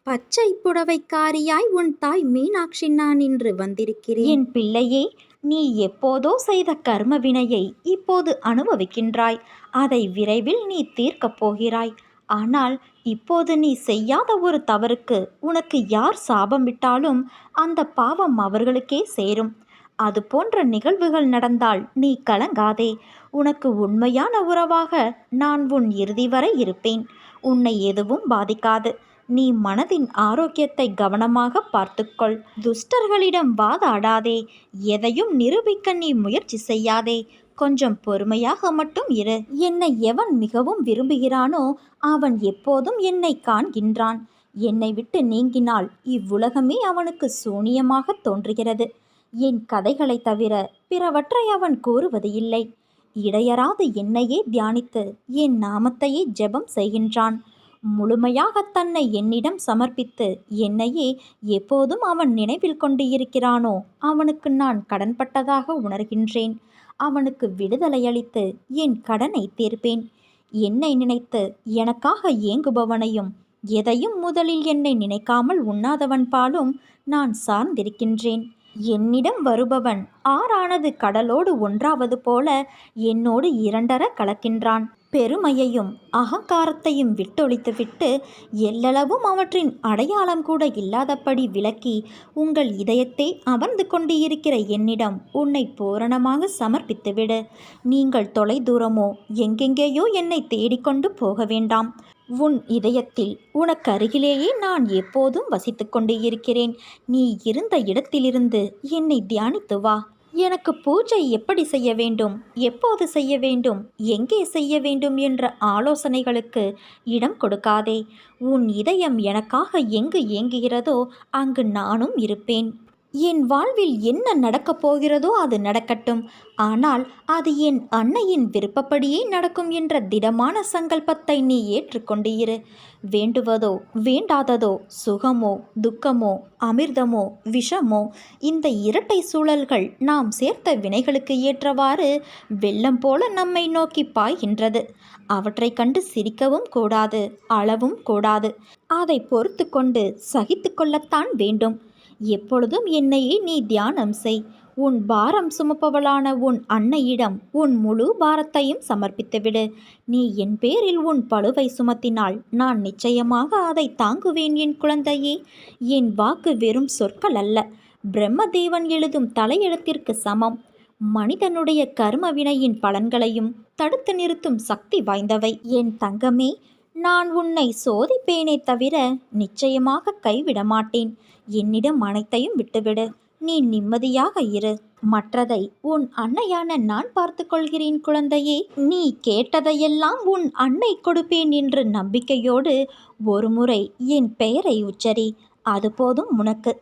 பச்சை புடவைக்காரியாய் உன் தாய் மீனாட்சி நான் இன்று வந்திருக்கிறேன். என் பிள்ளையே, நீ எப்போதோ செய்த கர்ம வினையை இப்போது அனுபவிக்கின்றாய். அதை விரைவில் நீ தீர்க்கப் போகிறாய். ஆனால் இப்போது நீ செய்யாத ஒரு தவறுக்கு உனக்கு யார் சாபம் விட்டாலும் அந்த பாவம் அவர்களுக்கே சேரும். அது போன்ற நிகழ்வுகள் நடந்தால் நீ கலங்காதே. உனக்கு உண்மையான உறவாக நான் உன் இறுதி வரை இருப்பேன். உன்னை எதுவும் பாதிக்காது. நீ மனதின் ஆரோக்கியத்தை கவனமாக பார்த்துக்கொள். துஷ்டர்களிடம் வாதாடாதே. எதையும் நிரூபிக்க நீ முயற்சி செய்யாதே. கொஞ்சம் பொறுமையாக மட்டும் இரு. என்னை எவன் மிகவும் விரும்புகிறானோ அவன் எப்போதும் என்னை காண்கின்றான். என்னை விட்டு நீங்கினால் இவ்வுலகமே அவனுக்கு சூனியமாக தோன்றுகிறது. என் கதைகளை தவிர பிறவற்றை அவன் கூறுவது இல்லை. இடையறாது என்னையே தியானித்து என் நாமத்தையே ஜெபம் செய்கின்றான். முழுமையாக தன்னை என்னிடம் சமர்ப்பித்து என்னையே எப்போதும் அவன் நினைவில் கொண்டு இருக்கிறானோ அவனுக்கு நான் கடன்பட்டதாக உணர்கின்றேன். அவனுக்கு விடுதலை அளித்து என் கடனை தீர்ப்பேன். என்னை நினைத்து எனக்காக ஏங்குபவனையும் எதையும் முதலில் என்னை நினைக்காமல் உண்ணாதவன் பாலும் நான் சார்ந்திருக்கின்றேன். என்னிடம் வருபவன் ஆறானது கடலோடு ஒன்றாவது போல என்னோடு இரண்டர கலக்கின்றான். பெருமையையும் அகங்காரத்தையும் விட்டொழித்துவிட்டு எல்லளவும் அவற்றின் அடையாளம் கூட இல்லாதபடி விலக்கி உங்கள் இதயத்தை அமர்ந்து கொண்டு இருக்கிற என்னிடம் உன்னை பூரணமாக சமர்ப்பித்துவிடு. நீங்கள் தொலை தூரமோ எங்கெங்கேயோ என்னை தேடிக்கொண்டு போக வேண்டாம். உன் இதயத்தில் உனக்கு அருகிலேயே நான் எப்போதும் வசித்து கொண்டு இருக்கிறேன். நீ இருந்த இடத்திலிருந்து என்னை தியானித்து வா. எனக்கு பூஜை எப்படி செய்ய வேண்டும், எப்போது செய்ய வேண்டும், எங்கே செய்ய வேண்டும் என்ற ஆலோசனைகளுக்கு இடம் கொடுக்காதே. உன் இதயம் எனக்காக எங்கு ஏங்குகிறதோ அங்கு நானும் இருப்பேன். என் வாழ்வில் என்ன நடக்கப் போகிறதோ அது நடக்கட்டும். ஆனால் அது என் அன்னையின் விருப்பப்படியே நடக்கும் என்ற திடமான சங்கல்பத்தை நீ ஏற்றுக்கொண்டு இரு. வேண்டுவதோ வேண்டாததோ, சுகமோ துக்கமோ, அமிர்தமோ விஷமோ, இந்த இரட்டை சூழல்கள் நாம் சேர்த்த வினைகளுக்கு ஏற்றவாறு வெள்ளம் போல நம்மை நோக்கி பாய்கின்றது. அவற்றை கண்டு சிரிக்கவும் கூடாது, அழவும் கூடாது. அதை பொறுத்து கொண்டு சகித்து கொள்ளத்தான் வேண்டும். எப்பொழுதும் என்னையே நீ தியானம் செய். உன் பாரம் சுமப்பவளான உன் அன்னையிடம் உன் முழு பாரத்தையும் சமர்ப்பித்துவிடு. நீ என் பேரில் உன் பளுவை சுமத்தினால் நான் நிச்சயமாக அதை தாங்குவேன் என் குழந்தையே. என் வாக்கு வெறும் சொற்கள் அல்ல, பிரம்மதேவன் எழுதும் தலையெழுத்திற்கு சமம். மனிதனுடைய கர்ம வினையின் பலன்களையும் தடுத்து நிறுத்தும் சக்தி வாய்ந்தவை. என் தங்கமே, நான் உன்னை சோதிப்பேனே தவிர நிச்சயமாக கைவிட மாட்டேன். என்னிடம் அனைத்தையும் விட்டுவிடு. நீ நிம்மதியாக இரு. மற்றதை உன் அன்னையான நான் பார்த்து கொள்கிறேன் குழந்தையே. நீ கேட்டதையெல்லாம் உன் அன்னை கொடுப்பேன் என்ற நம்பிக்கையோடு ஒரு முறை என் பெயரை உச்சரி. அது போதும் உனக்கு.